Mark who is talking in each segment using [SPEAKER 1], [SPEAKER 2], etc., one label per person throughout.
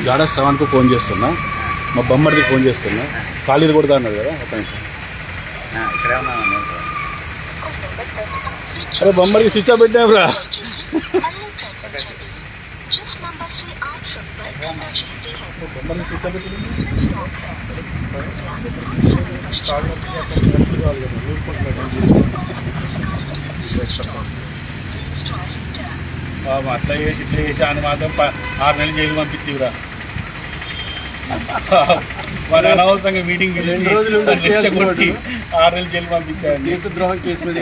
[SPEAKER 1] గాడా శ్రవణ్కు phone చేస్తున్నా, మా బొమ్మడికి phone చేస్తున్నా. ఖాళీలు కొడతా అన్నారు కదా, ఒక నిమిషం. అరే బొమ్మడికి స్విచ్ ఆఫ్ పెట్టినావురా. బొమ్మడికి స్విచ్ ఆఫ్ పెట్టి అట్లా చేసి ఇట్లా చేసి అని మాత్రం 6 నెలలు జైలు పంపించిరా. మరి అనవసరంగా మీటింగ్ కొట్టి 6 నెలలు జైలు పంపించారు.
[SPEAKER 2] దేశద్రోహం కేసు మీద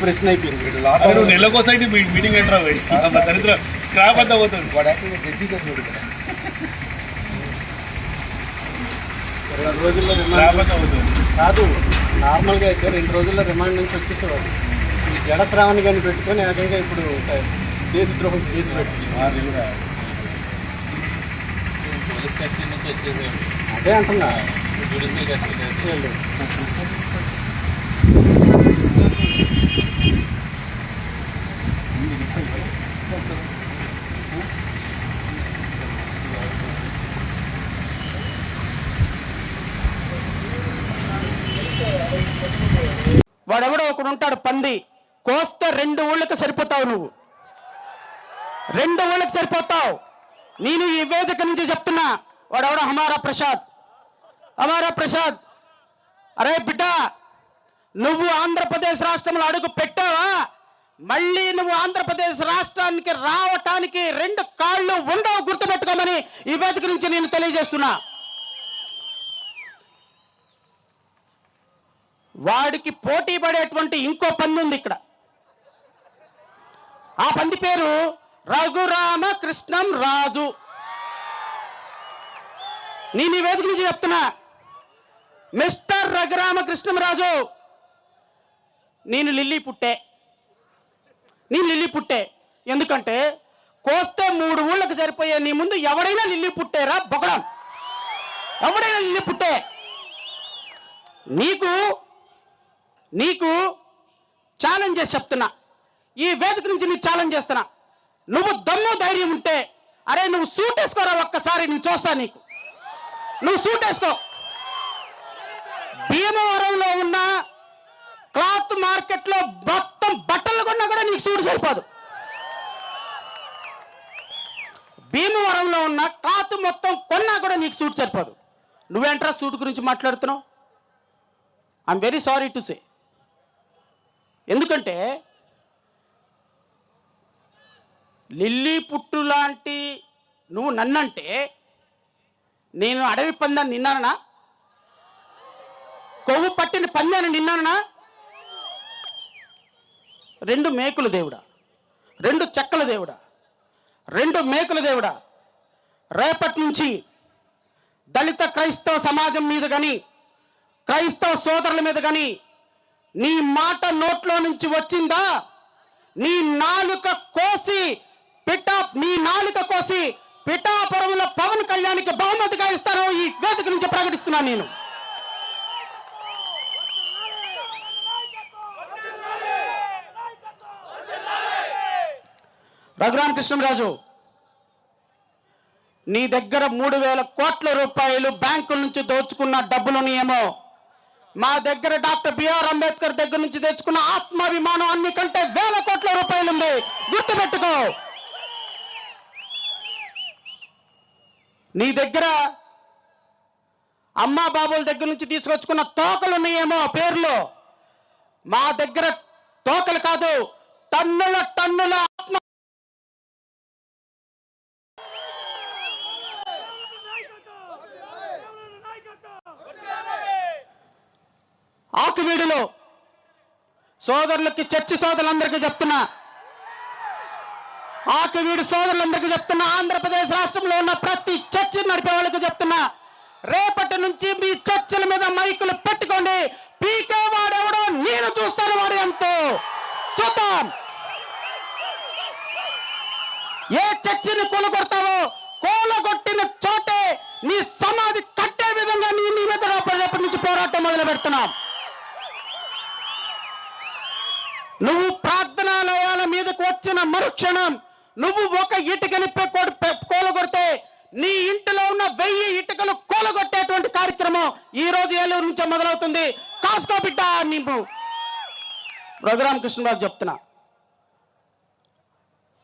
[SPEAKER 2] ప్రశ్న అయిపోయింది.
[SPEAKER 1] నెలకోసారి మీటింగ్ ఎంటరా పోయి దరిద్ర స్క్రాప్ అంతా పోతుంది.
[SPEAKER 2] వాడు యాక్చువల్గా జడ్జి చేస్తున్నాడు కదా. 2 రోజుల్లో రిమాండ్ కాదు, నార్మల్గా అయితే 2 రోజుల్లో రిమాండ్ నుంచి వచ్చేసేవాడు. జడ శ్రావణి గారిని పెట్టుకొని ఏకంగా ఇప్పుడు దేశద్రోహం కేసు పెట్టించారు. అదే అంటున్నా.
[SPEAKER 3] వాడెవడో ఒకడు ఉంటాడు పంది, కోస్తే 2 ఊళ్ళకి సరిపోతావు. నువ్వు 2 ఊళ్ళకి సరిపోతావు. నేను ఈ వేదిక నుంచి చెప్తున్నా, వాడెవడో హమారా ప్రసాద్, అరే బిడ్డ, నువ్వు ఆంధ్రప్రదేశ్ రాష్ట్రంలో అడుగు పెట్టావా, మళ్ళీ నువ్వు ఆంధ్రప్రదేశ్ రాష్ట్రానికి రావటానికి 2 కాళ్ళు ఉండవు, గుర్తుపెట్టుకోమని ఈ వేదిక నుంచి నేను తెలియజేస్తున్నా. వాడికి పోటీ పడేటువంటి ఇంకో పంది ఉంది ఇక్కడ. ఆ పంది పేరు రఘురామకృష్ణం రాజు. నేను ఈ వేదిక నుంచి చెప్తున్నా, మిస్టర్ రఘురామకృష్ణం రాజు, నేను లిల్లీ పుట్టే. ఎందుకంటే కోస్తే 3 ఊళ్ళకి సరిపోయే నీ ముందు ఎవడైనా లిల్లీ పుట్టేరా బొగడం, ఎవడైనా లిల్లీ పుట్టే. నీకు ఛాలెంజ్ చేసి చెప్తున్నా, ఈ వేదిక నుంచి నీకు ఛాలెంజ్ చేస్తున్నా. నువ్వు దమ్ము ధైర్యం ఉంటే, అరే నువ్వు సూట్ వేసుకోరా ఒక్కసారి, నేను చూస్తా. నువ్వు సూట్ వేసుకో. భీమవరంలో ఉన్న క్లాత్ మార్కెట్లో మొత్తం బట్టలు కొన్నా కూడా నీకు సూట్ సరిపోదు. భీమవరంలో ఉన్న క్లాత్ మొత్తం కొన్నా కూడా నీకు సూట్ సరిపోదు. నువ్వేంట్రా సూట్ గురించి మాట్లాడుతున్నావు? I'm very sorry to say. ఎందుకంటే లిల్లీ పుట్టు లాంటి నువ్వు నన్నంటే, నేను అడవి పందాన్ని నిన్నానా? కొవ్వు పట్టిన పందాన్ని నిన్నానా? 2 మేకుల దేవుడా, 2 చెక్కల దేవుడా, 2 మేకుల దేవుడా, రేపటి నుంచి దళిత క్రైస్తవ సమాజం మీద కానీ, క్రైస్తవ సోదరుల మీద కానీ నీ మాట నోట్లో నుంచి వచ్చిందా, నీ నాలుక కోసి పిఠాపురంలో పవన్ కళ్యాణ్కి బహుమతిగా ఇస్తాను ఈ వేదిక నుంచి ప్రకటిస్తున్నాను. నేను రఘురామకృష్ణరాజు, నీ దగ్గర 3,000 కోట్ల రూపాయలు బ్యాంకుల నుంచి దోచుకున్న డబ్బులని ఏమో, మా దగ్గర డాక్టర్ బిఆర్ అంబేద్కర్ దగ్గర నుంచి తెచ్చుకున్న ఆత్మాభిమానం అన్నికంటే 1,000 కోట్ల రూపాయలు ఉంది, గుర్తుపెట్టుకో. నీ దగ్గర అమ్మా బాబుల దగ్గర నుంచి తీసుకొచ్చుకున్న తోకలు ఉన్నాయేమో పేర్లు, మా దగ్గర తోకలు కాదు, టన్నుల ఆత్మ. ఆకువీడులో సోదరులకి, చర్చి సోదరులందరికీ చెప్తున్నా, ఆకువీడు సోదరులందరికీ చెప్తున్నా, ఆంధ్రప్రదేశ్ రాష్ట్రంలో ఉన్న ప్రతి చర్చి నడిపే వాళ్ళకి చెప్తున్నా, రేపటి నుంచి మీ చర్చిల మీద మైకులు పెట్టుకోండి. పీకే వాడెవడో నేను చూస్తాను, వాడు ఎంతో చూద్దాం. ఏ చర్చిని కూలగొడతావో, కూలగొట్టిన చోటే నీ సమాధి కట్టే విధంగా నీ మీద రేపటి నుంచి పోరాటం మొదలు పెడుతున్నాం. నువ్వు ప్రార్థనాలయాల మీదకు వచ్చిన మరుక్షణం నువ్వు ఒక ఇటుకని కూలగొడితే నీ ఇంటిలో ఉన్న 1000 ఇటుకలు కూలగొట్టేటువంటి కార్యక్రమం ఈ రోజు ఏలూరు నుంచే మొదలవుతుంది. కాసుకో బిడ్డ. నీవు రఘురామకృష్ణరాజు చెప్తున్నా,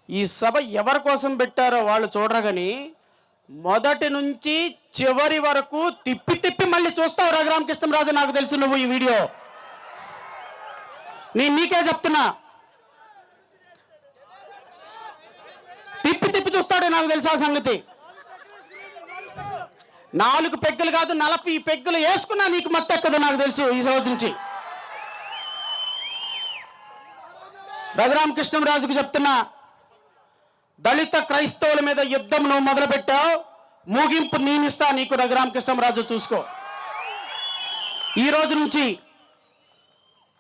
[SPEAKER 3] ఈ సభ ఎవరి కోసం పెట్టారో వాళ్ళు చూడరు కానీ మొదటి నుంచి చివరి వరకు తిప్పి తిప్పి మళ్ళీ చూస్తావు రఘురామకృష్ణరాజు. నాకు తెలుసు నువ్వు ఈ వీడియో నీకే చెప్తున్నా, తిప్పి తిప్పి చూస్తాడు. నాకు తెలుసు ఆ సంగతి. 4 పెగ్గులు కాదు 40 పెగ్గులు వేసుకున్నా నీకు మత్తెక్కదు. నాకు తెలుసు ఈ రోజు నుంచి. రఘురామకృష్ణరాజుకు చెప్తున్నా, దళిత క్రైస్తవుల మీద యుద్ధం నువ్వు మొదలుపెట్టావు, ముగింపు నేనిస్తా నీకు. రఘురామకృష్ణరాజు చూసుకో. ఈ రోజు నుంచి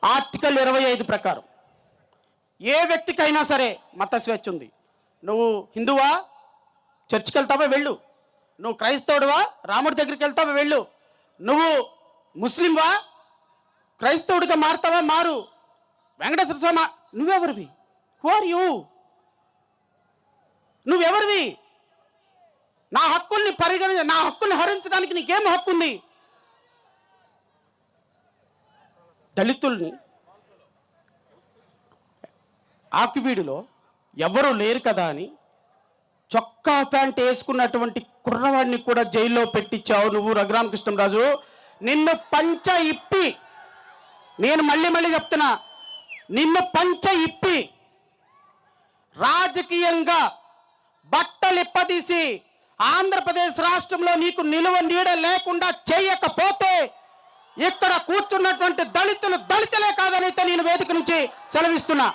[SPEAKER 3] ఆర్టికల్ 25 ప్రకారం ఏ వ్యక్తికైనా సరే మత స్వేచ్ఛ ఉంది. నువ్వు హిందువా, చర్చికి వెళ్తావా వెళ్ళు. నువ్వు క్రైస్తవుడువా, రాముడి దగ్గరికి వెళ్తావా వెళ్ళు. నువ్వు ముస్లింవా, క్రైస్తవుడిగా మారుతావా మారు. వెంకటేశ్వర స్వామి నువ్వెవరివి? Who are you? నువ్వెవరివి? నా హక్కుల్ని హరించడానికి నీకేం హక్కు ఉంది? దళితుల్ని ఆకివీడులో ఎవరు లేరు కదా అని చొక్కా ప్యాంట్ వేసుకున్నటువంటి కుర్రవాడిని కూడా జైల్లో పెట్టించావు నువ్వు రఘురామకృష్ణరాజు. నిన్ను పంచ ఇప్పి, నేను మళ్ళీ చెప్తున్నా, నిన్ను పంచ ఇప్పి రాజకీయంగా బట్టలిప్పదీసి ఆంధ్రప్రదేశ్ రాష్ట్రంలో నీకు నిలువ నీడ లేకుండా చేయకపోతే ఇక్కడ కూర్చున్నటువంటి దళితులే కాదని నేను వేదిక నుంచి సెలవిస్తున్నా.